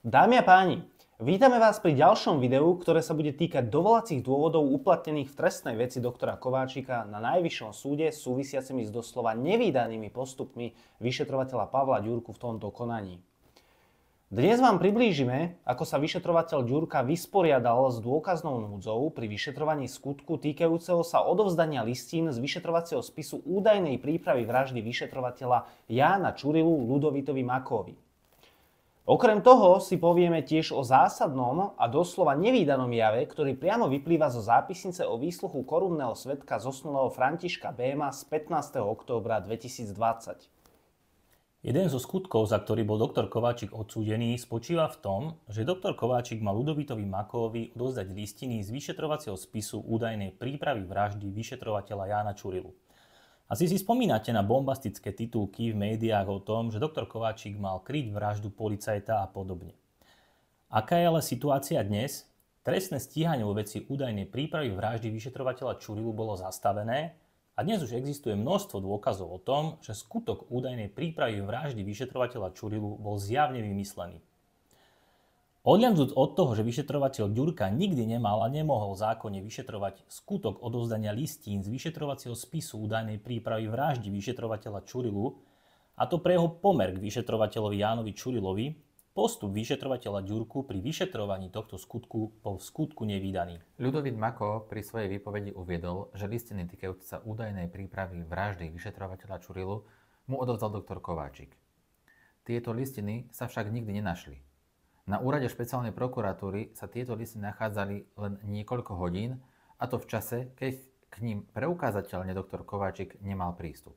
Dámy a páni, vítame vás pri ďalšom videu, ktoré sa bude týkať dovolacích dôvodov uplatnených v trestnej veci doktora Kováčika na Najvyššom súde súvisiacimi s doslova nevídanými postupmi vyšetrovateľa Pavla Ďurku v tomto konaní. Dnes vám priblížime, ako sa vyšetrovateľ Ďurka vysporiadal s dôkaznou núdzou pri vyšetrovaní skutku týkajúceho sa odovzdania listín z vyšetrovacieho spisu údajnej prípravy vraždy vyšetrovateľa Jána Čurilu Ľudovitovi Makovi. Okrem toho si povieme tiež o zásadnom a doslova nevídanom jave, ktorý priamo vyplýva zo zápisnice o výsluchu korunného svedka zosnulého Františka Béma z 15. októbra 2020. Jeden zo skutkov, za ktorý bol doktor Kováčik odsúdený, spočíva v tom, že doktor Kováčik mal Ľudovitovi Makovi odovzdať listiny z vyšetrovacieho spisu údajnej prípravy vraždy vyšetrovateľa Jána Čurilu. Asi si spomínate na bombastické titulky v médiách o tom, že doktor Kováčik mal kryť vraždu policajta a podobne. Aká je ale situácia dnes? Trestné stíhanie vo veci údajnej prípravy vraždy vyšetrovateľa Čurilu bolo zastavené a dnes už existuje množstvo dôkazov o tom, že skutok údajnej prípravy vraždy vyšetrovateľa Čurilu bol zjavne vymyslený. Odľahnúc od toho, že vyšetrovateľ Ďurka nikdy nemal a nemohol zákonne vyšetrovať skutok odovzdania listín z vyšetrovacieho spisu údajnej prípravy vraždy vyšetrovateľa Čurilu, a to pre jeho pomer k vyšetrovateľovi Jánovi Čurilovi, postup vyšetrovateľa Ďurku pri vyšetrovaní tohto skutku bol v skutku nevídaný. Ľudovít Mako pri svojej výpovedi uviedol, že listiny týkajúce sa údajnej prípravy vraždy vyšetrovateľa Čurilu mu odovzdal doktor Kováčik. Tieto listiny sa však nikdy nenašli. Na úrade špeciálnej prokuratúry sa tieto listiny nachádzali len niekoľko hodín, a to v čase, keď k ním preukázateľne doktor Kováčik nemal prístup.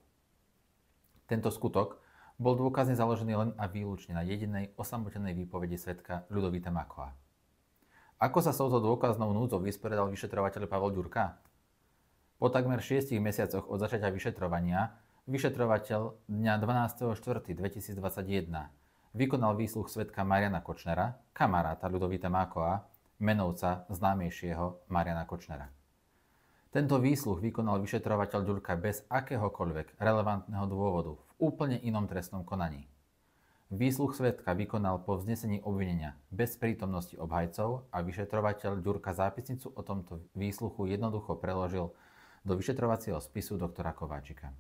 Tento skutok bol dôkazne založený len a výlučne na jedinej osamotenej výpovedi svedka Ľudovíta Makova. Ako sa s touto dôkaznou núdzou vysporiadal vyšetrovateľ Pavel Ďurka? Po takmer 6 mesiacoch od začatia vyšetrovania vyšetrovateľ dňa 12.4.2021 vykonal výsluch svedka Mariana Kočnera, kamaráta Ľudovíta Makova, menovca známejšieho Mariana Kočnera. Tento výsluch vykonal vyšetrovateľ Ďurka bez akéhokoľvek relevantného dôvodu v úplne inom trestnom konaní. Výsluch svedka vykonal po vznesení obvinenia bez prítomnosti obhajcov a vyšetrovateľ Ďurka zápisnicu o tomto výsluchu jednoducho preložil do vyšetrovacieho spisu doktora Kováčika.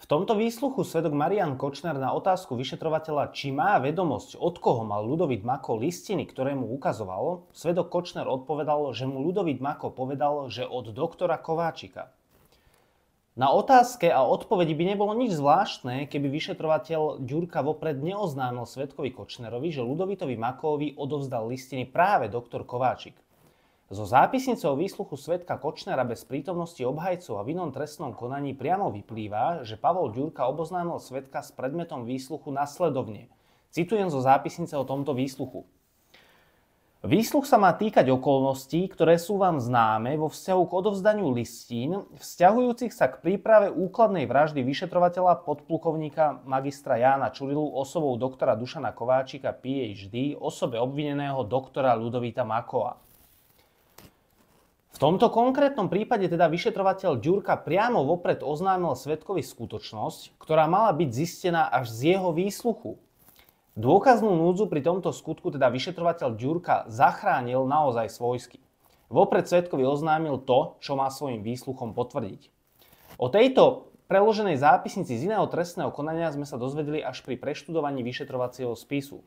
V tomto výsluchu svedok Marian Kočner na otázku vyšetrovateľa, či má vedomosť, od koho mal Ľudovít Mako listiny, ktoré mu ukazoval, svedok Kočner odpovedal, že mu Ľudovít Mako povedal, že od doktora Kováčika. Na otázke a odpovedi by nebolo nič zvláštne, keby vyšetrovateľ Ďurka vopred neoznámil svedkovi Kočnerovi, že Ľudovítovi Makovi odovzdal listiny práve doktor Kováčik. Zo zápisnice o výsluchu svedka Kočnera bez prítomnosti obhajcov a v inom trestnom konaní priamo vyplýva, že Pavol Ďurka oboznámil svedka s predmetom výsluchu nasledovne. Citujem zo zápisnice o tomto výsluchu. Výsluch sa má týkať okolností, ktoré sú vám známe vo vzťahu k odovzdaniu listín, vzťahujúcich sa k príprave úkladnej vraždy vyšetrovateľa podplukovníka magistra Jána Čurilu osobou doktora Dušana Kováčika, PhD, osobe obvineného doktora Ľudovíta Makova. V tomto konkrétnom prípade teda vyšetrovateľ Ďurka priamo vopred oznámil svedkovi skutočnosť, ktorá mala byť zistená až z jeho výsluchu. Dôkaznú núdzu pri tomto skutku teda vyšetrovateľ Ďurka zachránil naozaj svojsky. Vopred svedkovi oznámil to, čo má svojím výsluchom potvrdiť. O tejto preloženej zápisnici z iného trestného konania sme sa dozvedeli až pri preštudovaní vyšetrovacieho spisu.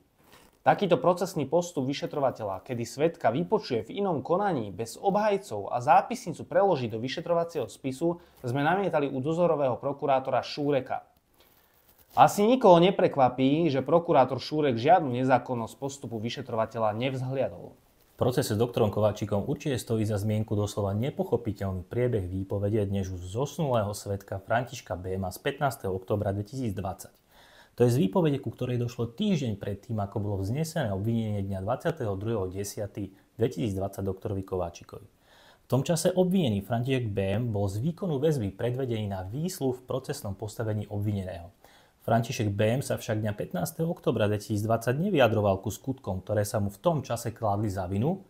Takýto procesný postup vyšetrovateľa, kedy svedka vypočuje v inom konaní bez obhajcov a zápisnicu preloží do vyšetrovacieho spisu, sme namietali u dozorového prokurátora Šúreka. Asi nikoho neprekvapí, že prokurátor Šúrek žiadnu nezákonnosť postupu vyšetrovateľa nevzhliadol. V procese s doktorom Kováčikom určite stojí za zmienku doslova nepochopiteľný priebeh výpovede dnes už zosnulého svedka Františka Béma z 15. októbra 2020. To je z výpovede, ku ktorej došlo týždeň predtým, ako bolo vznesené obvinenie dňa 22.10.2020 doktorovi Kováčikovi. V tom čase obvinený František Bém bol z výkonu väzby predvedený na výsluh v procesnom postavení obvineného. František Bém sa však dňa 15. októbra 2020 nevyjadroval ku skutkom, ktoré sa mu v tom čase kládli za vinu,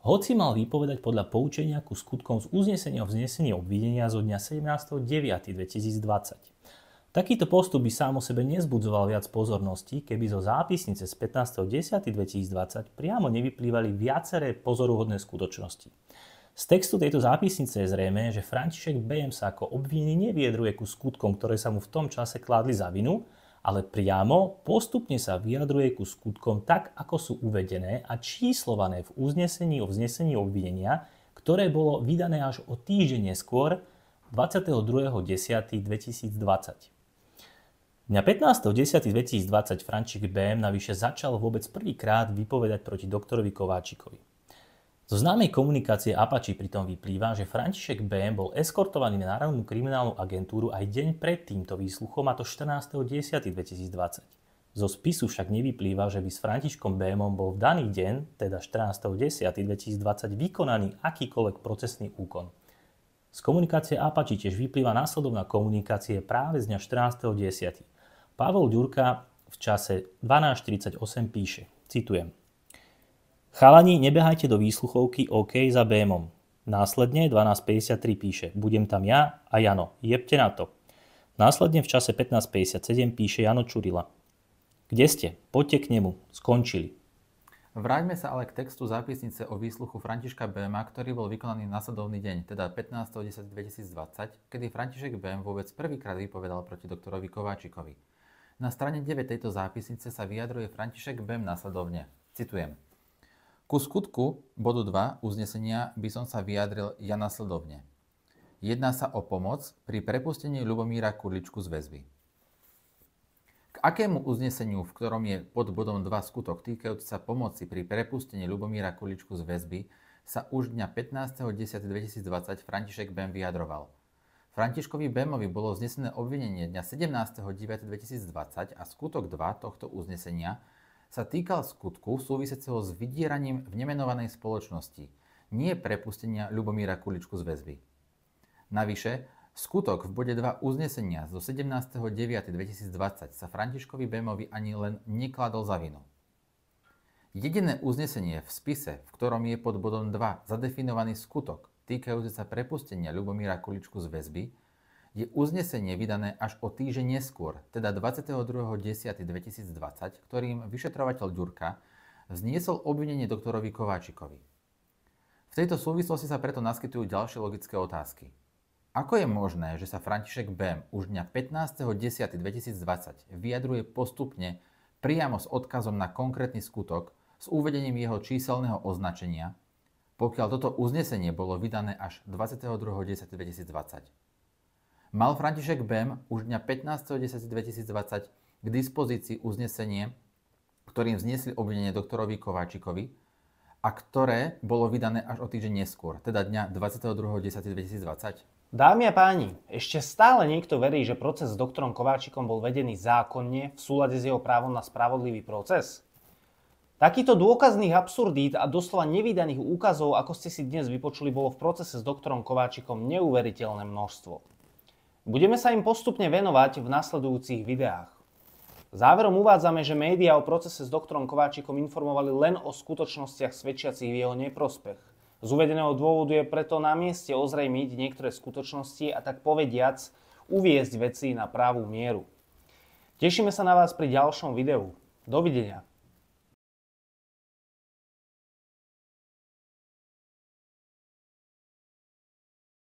hoci mal vypovedať podľa poučenia ku skutkom z uznesenia o vznesení obvinenia zo dňa 17.9.2020. Takýto postup by sám o sebe nezbudzoval viac pozornosti, keby zo zápisnice z 15.10.2020 priamo nevyplývali viaceré pozoruhodné skutočnosti. Z textu tejto zápisnice je zrejmé, že František Bém sa ako obvinený nevyjadruje ku skutkom, ktoré sa mu v tom čase kládli za vinu, ale priamo postupne sa vyjadruje ku skutkom tak, ako sú uvedené a číslované v uznesení o vznesení obvinenia, ktoré bolo vydané až o týždeň neskôr, 22.10.2020. Dňa 15.10.2020 František Bém navyše začal vôbec prvýkrát vypovedať proti doktorovi Kováčikovi. Zo známej komunikácie Apache pritom vyplýva, že František Bém bol eskortovaný na Národnú kriminálnu agentúru aj deň pred týmto výsluchom, a to 14.10.2020. Zo spisu však nevyplýva, že by s Františkom Bémom bol v daný deň, teda 14.10.2020, vykonaný akýkoľvek procesný úkon. Z komunikácie Apache tiež vyplýva následovná komunikácie práve z dňa 14.10. Pavol Ďurka v čase 12.48 píše, citujem: Chalani, nebehajte do výsluchovky, OK za Bémom. Následne 12.53 píše, budem tam ja a Jano, jebte na to. Následne v čase 15.57 píše Jano Čurila. Kde ste? Poďte k nemu. Skončili. Vráťme sa ale k textu zápisnice o výsluchu Františka Béma, ktorý bol vykonaný nasledovný deň, teda 15.10.2020, kedy František Bém vôbec prvýkrát vypovedal proti doktorovi Kováčikovi. Na strane 9 tejto zápisnice sa vyjadruje František Bém nasledovne. Citujem. Ku skutku bodu 2 uznesenia by som sa vyjadril ja nasledovne. Jedná sa o pomoc pri prepustení Ľubomíra Kurličku z väzby. K akému uzneseniu, v ktorom je pod bodom 2 skutok týkajúci sa pomoci pri prepustení Ľubomíra Kurličku z väzby, sa už dňa 15.10.2020 František Bém vyjadroval. Františkovi Bémovi bolo vznesené obvinenie dňa 17.9.2020 a skutok 2 tohto uznesenia sa týkal skutku súvisiaceho s vydieraním v nemenovanej spoločnosti, nie prepustenia Ľubomíra Kurličku z väzby. Navyše, skutok v bode 2 uznesenia zo 17.9.2020 sa Františkovi Bémovi ani len nekladol za vinu. Jediné uznesenie v spise, v ktorom je pod bodom 2 zadefinovaný skutok týkajúci sa prepustenia Ľubomíra Kurličku z väzby, je uznesenie vydané až o týždeň neskôr, teda 22.10.2020, ktorým vyšetrovateľ Ďurka vzniesol obvinenie doktorovi Kováčikovi. V tejto súvislosti sa preto naskytujú ďalšie logické otázky. Ako je možné, že sa František Bém už dňa 15.10.2020 vyjadruje postupne priamo s odkazom na konkrétny skutok s uvedením jeho číselného označenia, pokiaľ toto uznesenie bolo vydané až 22.10.2020? Mal František Bém už dňa 15.10.2020 k dispozícii uznesenie, ktorým vzniesli obvinenie doktorovi Kováčikovi a ktoré bolo vydané až o týždeň neskôr, teda dňa 22.10.2020? Dámy a páni, ešte stále niekto verí, že proces s doktorom Kováčikom bol vedený zákonne v súlade s jeho právom na spravodlivý proces? Takýchto dôkazných absurdít a doslova nevídaných úkazov, ako ste si dnes vypočuli, bolo v procese s doktorom Kováčikom neuveriteľné množstvo. Budeme sa im postupne venovať v nasledujúcich videách. Záverom uvádzame, že médiá o procese s doktorom Kováčikom informovali len o skutočnostiach svedčiacich v jeho neprospech. Z uvedeného dôvodu je preto na mieste ozrejmiť niektoré skutočnosti a tak povediac uviesť veci na pravú mieru. Tešíme sa na vás pri ďalšom videu. Dovidenia.